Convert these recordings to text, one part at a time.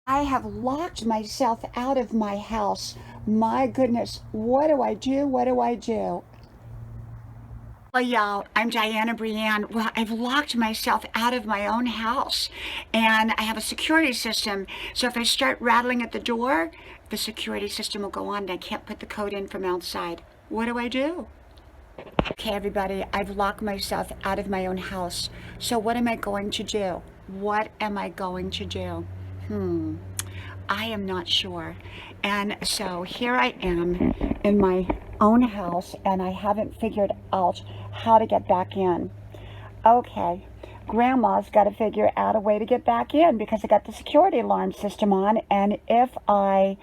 I have locked myself out of my house. My goodness, what do I do? What do I do? Well, y'all, I'm Diana Brienne. Well, I've locked myself out of my own house and I have a security system. So if I start rattling at the door, the security system will go on and I can't put the code in from outside. What do I do? Okay, everybody, I've locked myself out of my own house. So what am I going to do? What am I going to do? I am not sure. And so here I am in my own house and I haven't figured out how to get back in. Okay, Grandma's got to figure out a way to get back in because I got the security alarm system on, and if I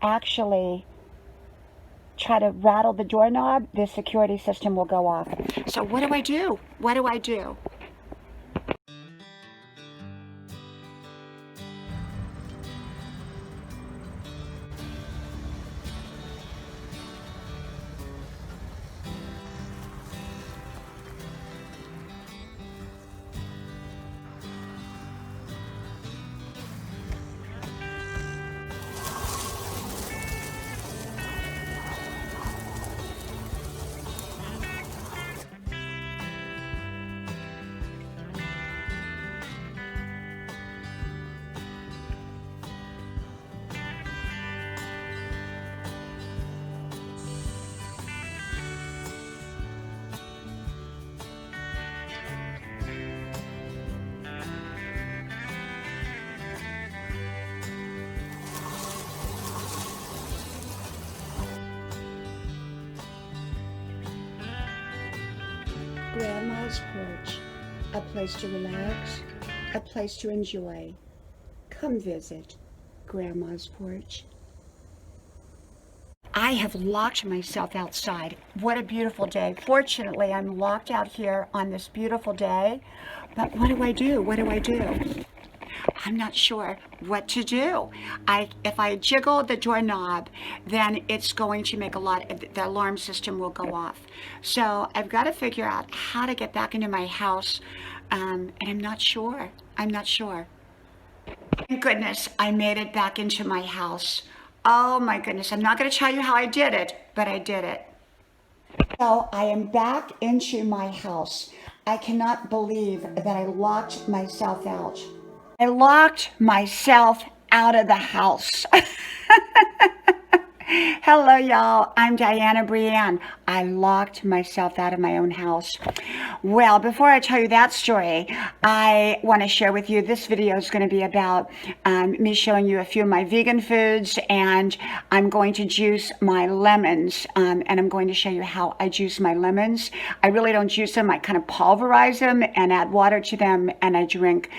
actually try to rattle the doorknob, the security system will go off. So what do I do? What do I do? Grandma's porch, a place to relax, a place to enjoy. Come visit Grandma's porch. I have locked myself outside. What a beautiful day. Fortunately, I'm locked out here on this beautiful day. But what do I do? What do I do? I'm not sure what to do. If I jiggle the doorknob, then it's going to make the alarm system will go off. So I've got to figure out how to get back into my house, and I'm not sure. I'm not sure. Thank goodness I made it back into my house. Oh my goodness, I'm not going to tell you how I did it, but I did it. So I am back into my house. I cannot believe that I locked myself out. I locked myself out of the house. Hello, y'all. I'm Diana Brienne. I locked myself out of my own house. Well, before I tell you that story, I want to share with you, this video is going to be about me showing you a few of my vegan foods, and I'm going to juice my lemons, and I'm going to show you how I juice my lemons. I really don't juice them. I kind of pulverize them and add water to them, and I drink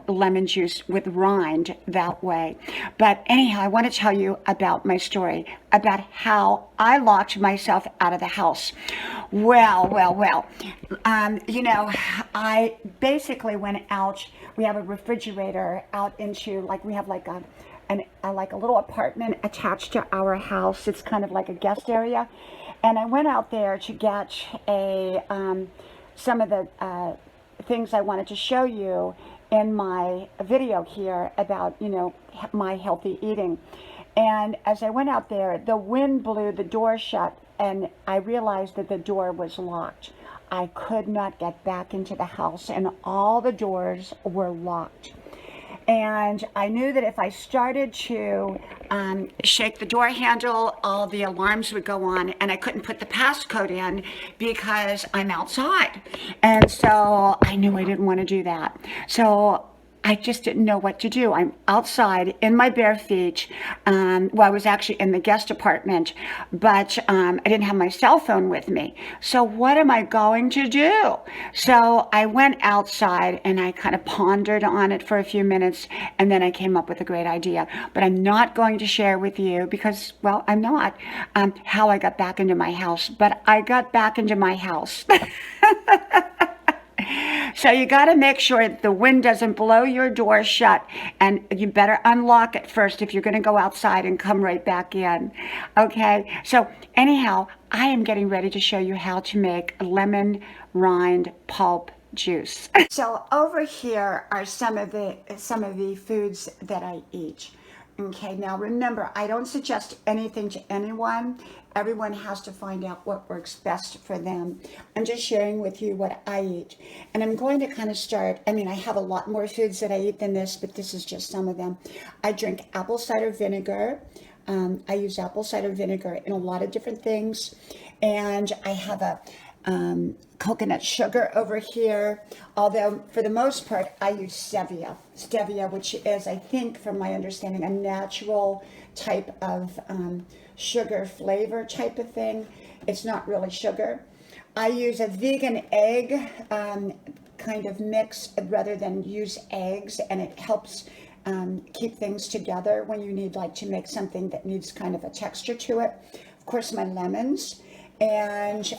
lemon juice with rind that way. But anyhow, I want to tell you about my story, about how I locked myself out of the house. Well. I basically went out. We have a refrigerator out into, like, we have like a little apartment attached to our house. It's kind of like a guest area. And I went out there to get some of the things I wanted to show you in my video here about, my healthy eating. And as I went out there, the wind blew the door shut, and I realized that the door was locked. I could not get back into the house, and all the doors were locked. And I knew that if I started to shake the door handle, all the alarms would go on, and I couldn't put the passcode in because I'm outside. And so I knew I didn't want to do that. So I just didn't know what to do. I'm outside in my bare feet. I was actually in the guest apartment, but I didn't have my cell phone with me. So what am I going to do? So I went outside and I kind of pondered on it for a few minutes, and then I came up with a great idea. But I'm not going to share with you because, well, I'm not, how I got back into my house. But I got back into my house. So you got to make sure that the wind doesn't blow your door shut, and you better unlock it first if you're going to go outside and come right back in. Okay, so anyhow, I am getting ready to show you how to make lemon rind pulp juice. So over here are some of the foods that I eat. Okay, now remember, I don't suggest anything to anyone. Everyone has to find out what works best for them. I'm just sharing with you what I eat. And I'm going to kind of start, I mean, I have a lot more foods that I eat than this, but this is just some of them. I drink apple cider vinegar. I use apple cider vinegar in a lot of different things. And I have a coconut sugar over here, although for the most part I use stevia, which is, I think from my understanding, a natural type of sugar flavor type of thing. It's not really sugar. I use a vegan egg kind of mix rather than use eggs, and it helps keep things together when you need like to make something that needs kind of a texture to it. Of course, my lemons. And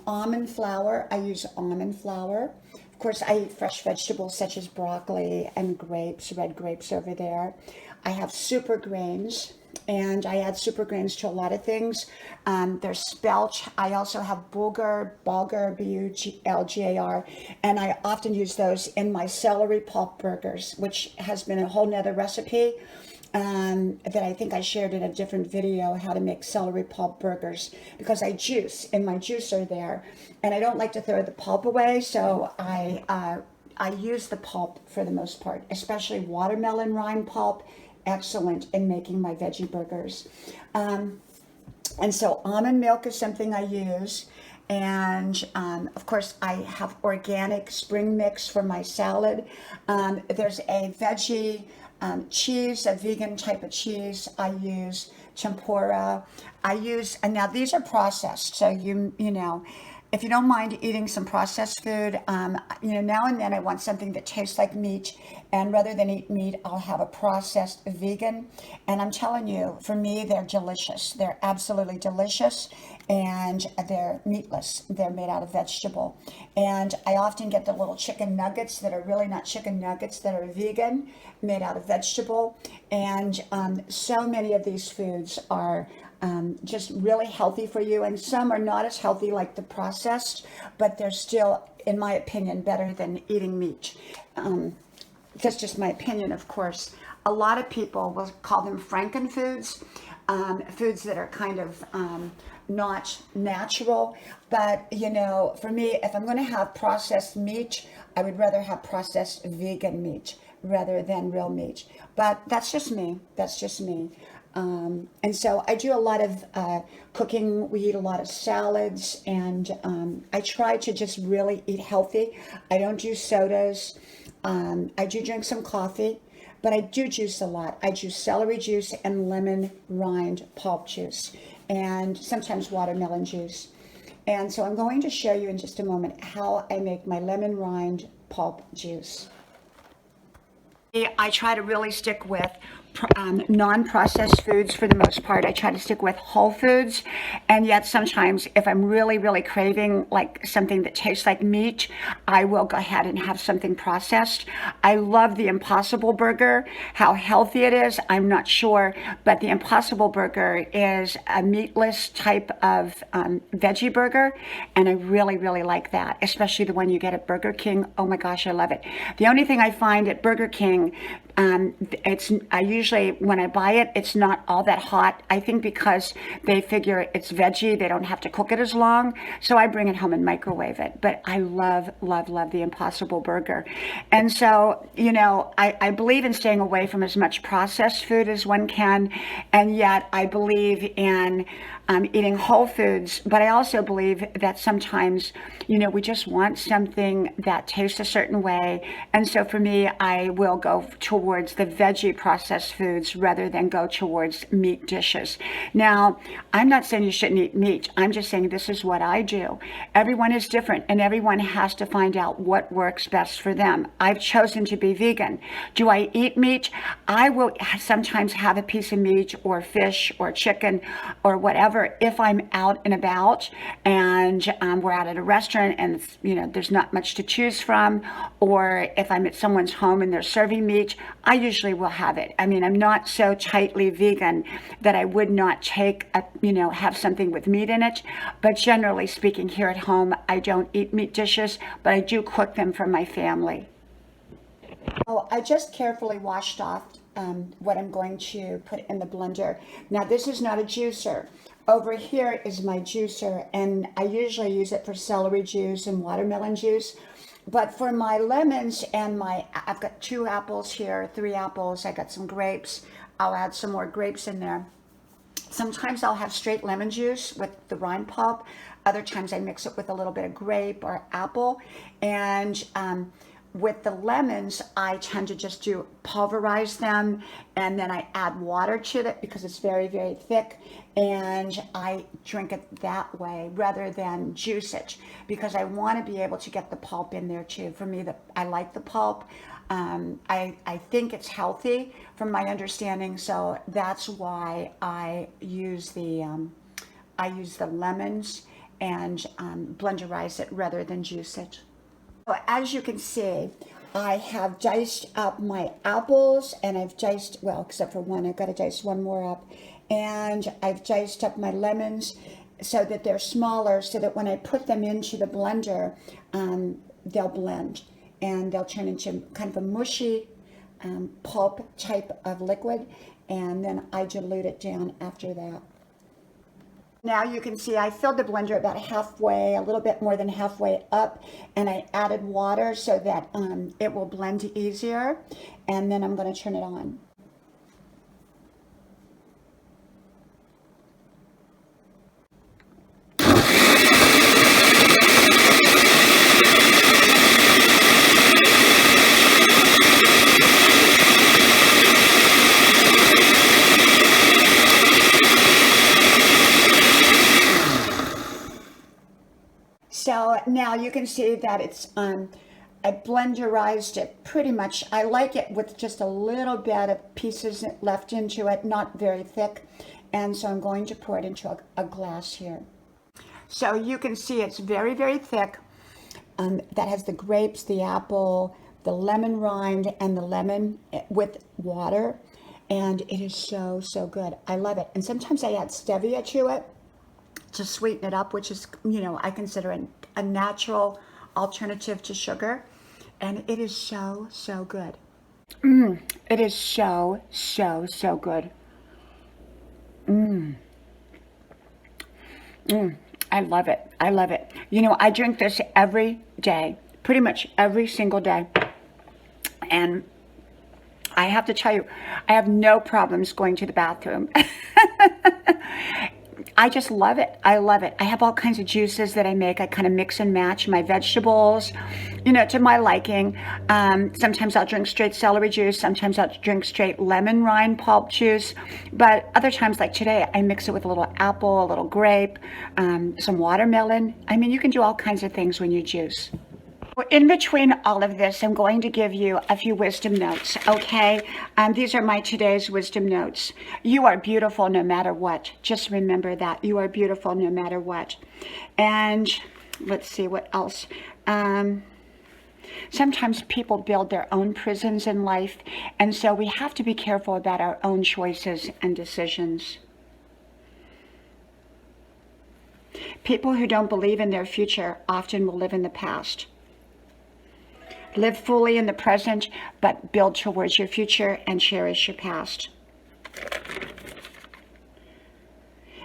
almond flour, I use almond flour. Of course, I eat fresh vegetables such as broccoli and grapes, red grapes over there. I have super grains, and I add super grains to a lot of things. There's spelch. I also have bulgur, B-U-L-G-A-R, and I often use those in my celery pulp burgers, which has been a whole nother recipe. That I think I shared in a different video, how to make celery pulp burgers, because I juice in my juicer there, and I don't like to throw the pulp away, so I use the pulp for the most part, especially watermelon rind pulp, excellent in making my veggie burgers. And so almond milk is something I use. And of course, I have organic spring mix for my salad. There's a veggie cheese, a vegan type of cheese. I use tempura. And now these are processed. So you know, if you don't mind eating some processed food, now and then I want something that tastes like meat. And rather than eat meat, I'll have a processed vegan. And I'm telling you, for me, they're delicious. They're absolutely delicious. And they're meatless. They're made out of vegetable. And I often get the little chicken nuggets that are really not chicken nuggets, that are vegan, made out of vegetable. And so many of these foods are just really healthy for you. And some are not as healthy like the processed, but they're still, in my opinion, better than eating meat. That's just my opinion, of course. A lot of people will call them frankenfoods, foods that are kind of not natural. But, for me, if I'm going to have processed meat, I would rather have processed vegan meat rather than real meat. But that's just me. And so I do a lot of cooking. We eat a lot of salads, and I try to just really eat healthy. I don't do sodas. I do drink some coffee, but I do juice a lot. I juice celery juice and lemon rind pulp juice, and sometimes watermelon juice. And so I'm going to show you in just a moment how I make my lemon rind pulp juice. I try to really stick with non-processed foods for the most part. I try to stick with whole foods, and yet sometimes if I'm really, really craving like something that tastes like meat, I will go ahead and have something processed. I love the Impossible Burger. How healthy it is, I'm not sure, but the Impossible Burger is a meatless type of veggie burger, and I really, really like that, especially the one you get at Burger King. Oh my gosh, I love it. The only thing I find at Burger King, I usually, when I buy it, it's not all that hot. I think because they figure it's veggie, they don't have to cook it as long. So I bring it home and microwave it. But I love, love, love the Impossible Burger. And so, I believe in staying away from as much processed food as one can. And yet I believe in eating whole foods, but I also believe that sometimes, we just want something that tastes a certain way. And so for me, I will go towards the veggie processed foods rather than go towards meat dishes. Now, I'm not saying you shouldn't eat meat. I'm just saying this is what I do. Everyone is different, and everyone has to find out what works best for them. I've chosen to be vegan. Do I eat meat? I will sometimes have a piece of meat or fish or chicken or whatever if I'm out and about and we're out at a restaurant and there's not much to choose from, or if I'm at someone's home and they're serving meat, I usually will have it. I mean, I'm not so tightly vegan that I would not take have something with meat in it. But generally speaking, here at home, I don't eat meat dishes, but I do cook them for my family. Oh, I just carefully washed off what I'm going to put in the blender. Now, this is not a juicer. Over here is my juicer, and I usually use it for celery juice and watermelon juice. But for my lemons and I've got 2 apples here, 3 apples, I got some grapes. I'll add some more grapes in there. Sometimes I'll have straight lemon juice with the rind pulp. Other times I mix it with a little bit of grape or apple. And with the lemons, I tend to just pulverize them, and then I add water to it because it's very, very thick, and I drink it that way rather than juice it, because I want to be able to get the pulp in there too. For me, I like the pulp. I think it's healthy from my understanding, so that's why I use the lemons and blenderize it rather than juice it. So as you can see, I have diced up my apples, and I've diced, well, except for one, I've got to dice one more up. And I've diced up my lemons so that they're smaller, so that when I put them into the blender, they'll blend. And they'll turn into kind of a mushy pulp type of liquid. And then I dilute it down after that. Now you can see I filled the blender about halfway, a little bit more than halfway up, and I added water so that it will blend easier, and then I'm going to turn it on. So now you can see that it's I blenderized it pretty much. I like it with just a little bit of pieces left into it, not very thick. And so I'm going to pour it into a glass here. So you can see it's very, very thick. That has the grapes, the apple, the lemon rind, and the lemon with water. And it is so, so good. I love it. And sometimes I add stevia to it to sweeten it up, which is, I consider a natural alternative to sugar. And it is so, so good. It is so, so, so good. I love it. I love it. I drink this every day, pretty much every single day. And I have to tell you, I have no problems going to the bathroom. I just love it. I love it. I have all kinds of juices that I make. I kind of mix and match my vegetables, to my liking. Sometimes I'll drink straight celery juice. Sometimes I'll drink straight lemon rind pulp juice. But other times, like today, I mix it with a little apple, a little grape, some watermelon. I mean, you can do all kinds of things when you juice. In between all of this, I'm going to give you a few wisdom notes, okay? These are my today's wisdom notes. You are beautiful no matter what. Just remember that. You are beautiful no matter what. And let's see what else. Sometimes people build their own prisons in life, and so we have to be careful about our own choices and decisions. People who don't believe in their future often will live in the past. Live fully in the present, but build towards your future and cherish your past.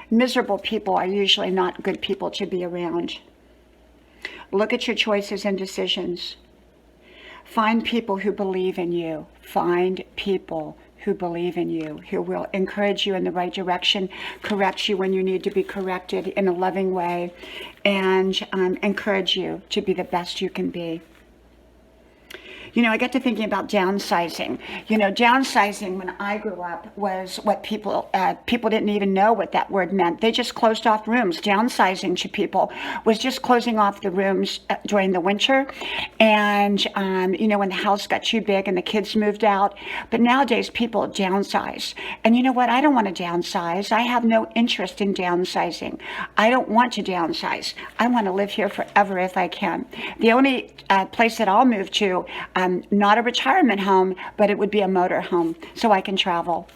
Miserable people are usually not good people to be around. Look at your choices and decisions. Find people who believe in you. Find people who believe in you, who will encourage you in the right direction, correct you when you need to be corrected in a loving way, and encourage you to be the best you can be. I get to thinking about downsizing. Downsizing when I grew up was what people didn't even know what that word meant. They just closed off rooms. Downsizing to people was just closing off the rooms during the winter. And, when the house got too big and the kids moved out. But nowadays people downsize. And you know what? I don't want to downsize. I have no interest in downsizing. I don't want to downsize. I want to live here forever if I can. The only place that I'll move to not a retirement home, but it would be a motor home so I can travel.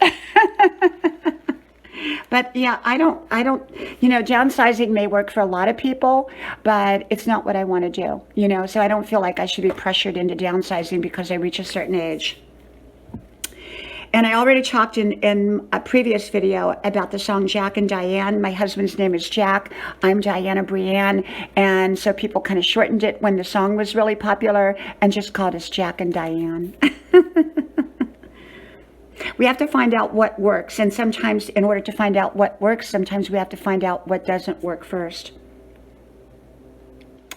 But yeah, I don't, downsizing may work for a lot of people, but it's not what I want to do, so I don't feel like I should be pressured into downsizing because I reach a certain age. And I already talked in a previous video about the song Jack and Diane. My husband's name is Jack. I'm Diana Brienne. And so people kind of shortened it when the song was really popular and just called us Jack and Diane. We have to find out what works. And sometimes in order to find out what works, sometimes we have to find out what doesn't work first.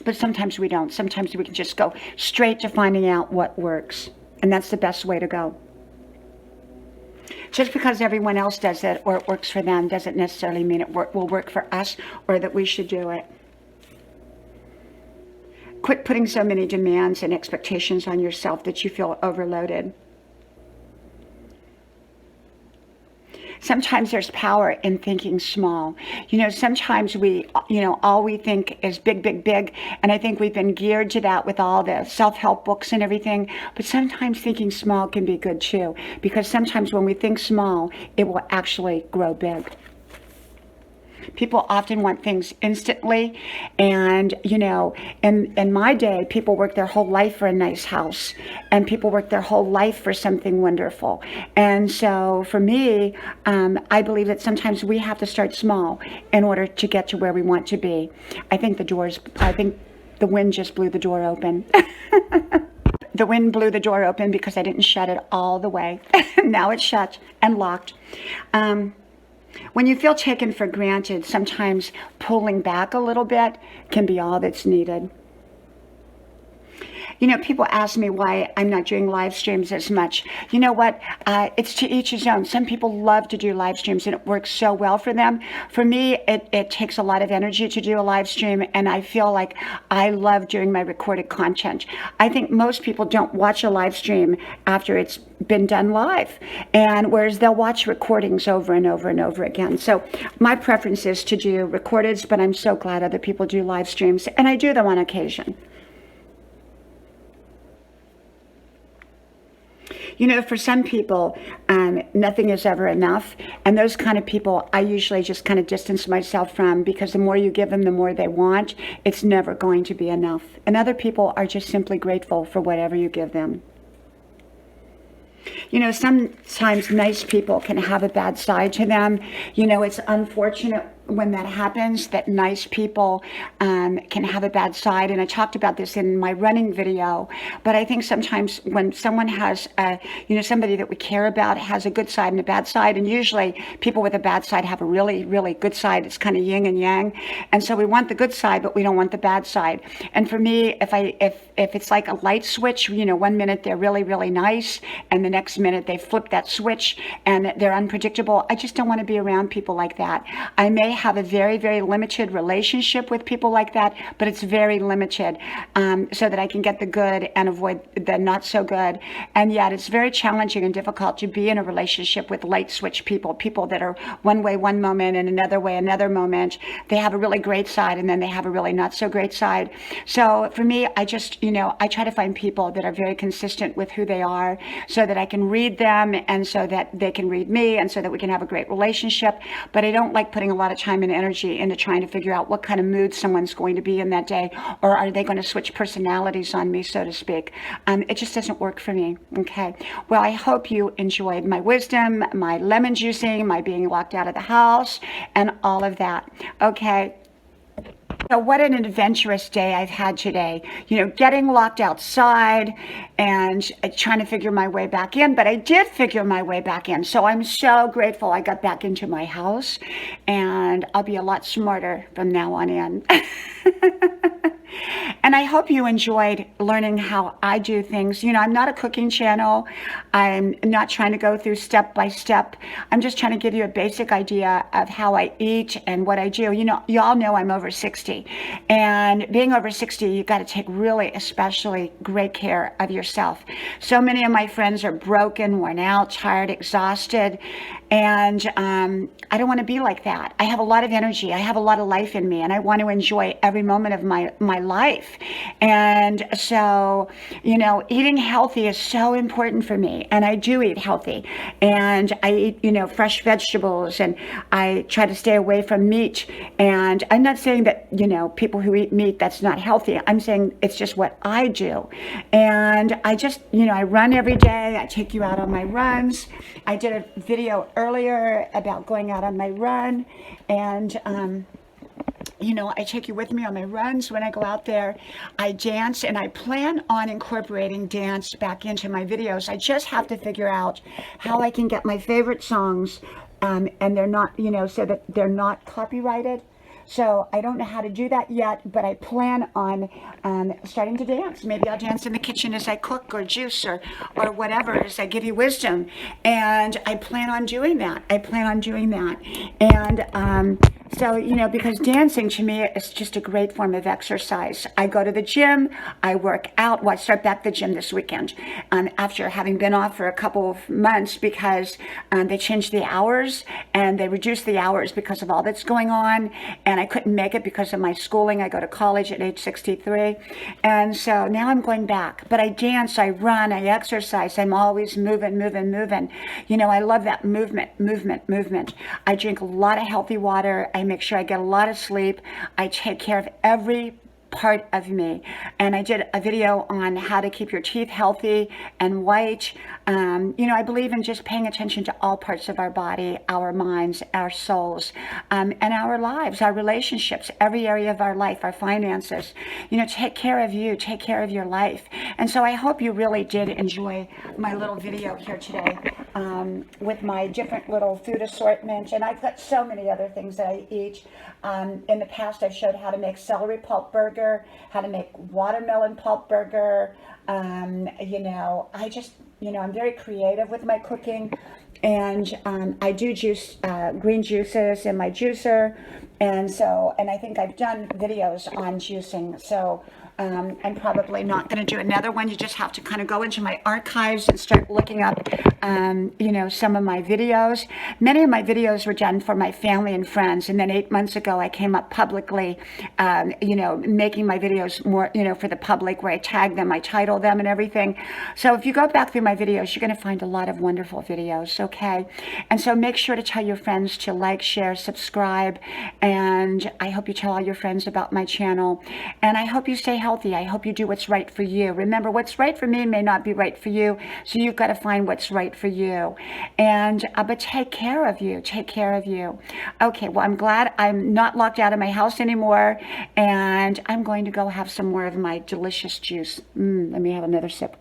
But sometimes we don't. Sometimes we can just go straight to finding out what works. And that's the best way to go. Just because everyone else does it or it works for them doesn't necessarily mean it will work for us or that we should do it. Quit putting so many demands and expectations on yourself that you feel overloaded. Sometimes there's power in thinking small. Sometimes we, all we think is big, big, big. And I think we've been geared to that with all the self-help books and everything. But sometimes thinking small can be good too. Because sometimes when we think small, it will actually grow big. People often want things instantly. And, in my day, people work their whole life for a nice house. And people work their whole life for something wonderful. And so for me, I believe that sometimes we have to start small in order to get to where we want to be. I think the wind just blew the door open. The wind blew the door open because I didn't shut it all the way. Now it's shut and locked. When you feel taken for granted, sometimes pulling back a little bit can be all that's needed. People ask me why I'm not doing live streams as much. You know what? It's to each his own. Some people love to do live streams and it works so well for them. For me, it takes a lot of energy to do a live stream, and I feel like I love doing my recorded content. I think most people don't watch a live stream after it's been done live, and whereas they'll watch recordings over and over and over again. So my preference is to do recordeds, but I'm so glad other people do live streams, and I do them on occasion. For some people, nothing is ever enough. And those kind of people, I usually just kind of distance myself from, because the more you give them, the more they want. It's never going to be enough. And other people are just simply grateful for whatever you give them. Sometimes nice people can have a bad side to them. It's unfortunate when that happens, that nice people can have a bad side. And I talked about this in my running video, but I think sometimes when someone has, somebody that we care about has a good side and a bad side, and usually people with a bad side have a really, really good side. It's kind of yin and yang. And so we want the good side, but we don't want the bad side. And for me, if it's like a light switch, 1 minute they're really, really nice, and the next minute they flip that switch and they're unpredictable. I just don't want to be around people like that. I may have a very, very limited relationship with people like that, but it's very limited, so that I can get the good and avoid the not so good. And yet it's very challenging and difficult to be in a relationship with light switch people that are one way one moment and another way another moment. They have a really great side and then they have a really not so great side. So for me, I just, I try to find people that are very consistent with who they are, so that I can read them and so that they can read me and so that we can have a great relationship. But I don't like putting a lot of time and energy into trying to figure out what kind of mood someone's going to be in that day, or are they going to switch personalities on me, so to speak. It just doesn't work for me. Okay. Well, I hope you enjoyed my wisdom, my lemon juicing, my being locked out of the house, and all of that. Okay. So what an adventurous day I've had today, getting locked outside and trying to figure my way back in, but I did figure my way back in. So I'm so grateful I got back into my house, and I'll be a lot smarter from now on in. And I hope you enjoyed learning how I do things. I'm not a cooking channel. I'm not trying to go through step by step. I'm just trying to give you a basic idea of how I eat and what I do. Y'all know I'm over 60. And being over 60, you got to take really especially great care of yourself. So many of my friends are broken, worn out, tired, exhausted. And I don't want to be like that. I have a lot of energy. I have a lot of life in me, and I want to enjoy every moment of my my life. And so, you know, eating healthy is so important for me. And I do eat healthy. And I eat, you know, fresh vegetables, and I try to stay away from meat. And I'm not saying that, you know, people who eat meat, that's not healthy. I'm saying it's just what I do. And I just, you know, I run every day. I take you out on my runs. I did a video earlier about going out on my run. And, you know, I take you with me on my runs. When I go out there, I dance, and I plan on incorporating dance back into my videos. I just have to figure out how I can get my favorite songs, and they're not, you know, so that they're not copyrighted. So I don't know how to do that yet, but I plan on starting to dance. Maybe I'll dance in the kitchen as I cook or juice or whatever, as I give you wisdom. And I plan on doing that. And so, you know, because dancing to me is just a great form of exercise. I go to the gym, I work out. Well, I start back the gym this weekend after having been off for a couple of months because they changed the hours and they reduced the hours because of all that's going on. And I couldn't make it because of my schooling. I go to college at age 63. And so now I'm going back. But I dance, I run, I exercise. I'm always moving. You know, I love that movement. I drink a lot of healthy water. I make sure I get a lot of sleep. I take care of every part of me. And I did a video on how to keep your teeth healthy and white. You know, I believe in just paying attention to all parts of our body, our minds, our souls, and our lives, our relationships, every area of our life, our finances. You know, take care of you, take care of your life. And so I hope you really did enjoy my little video here today with my different little food assortment. And I've got so many other things that I eat. In the past, I've showed how to make celery pulp burger, how to make watermelon pulp burger. You know, I'm very creative with my cooking, and I do juice green juices in my juicer, and I think I've done videos on juicing. So I'm probably not going to do another one. You just have to kind of go into my archives and start looking up, you know, some of my videos. Many of my videos were done for my family and friends. And then 8 months ago, I came up publicly, you know, making my videos more, you know, for the public, where I tag them, I title them and everything. So if you go back through my videos, you're going to find a lot of wonderful videos, okay? And so make sure to tell your friends to like, share, subscribe. And I hope you tell all your friends about my channel. And I hope you stay healthy. I hope you do what's right for you. Remember, what's right for me may not be right for you, so you've got to find what's right for you. And but take care of you. Take care of you. Okay, well, I'm glad I'm not locked out of my house anymore, and I'm going to go have some more of my delicious juice. Let me have another sip.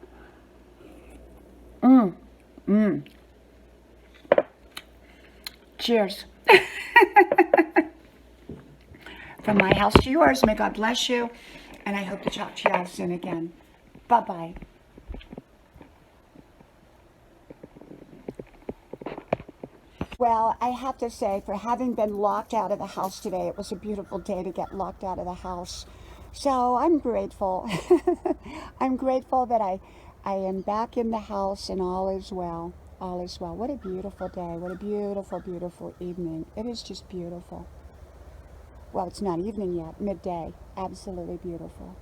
Cheers. From my house to yours, may God bless you. And I hope to talk to you all soon again. Bye-bye. Well, I have to say, for having been locked out of the house today, it was a beautiful day to get locked out of the house. So I'm grateful. I'm grateful that I am back in the house and all is well. All is well. What a beautiful day. What a beautiful, beautiful evening. It is just beautiful. Well, it's not evening yet, midday. Absolutely beautiful.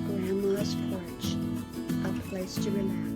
Grandma's porch, a place to relax.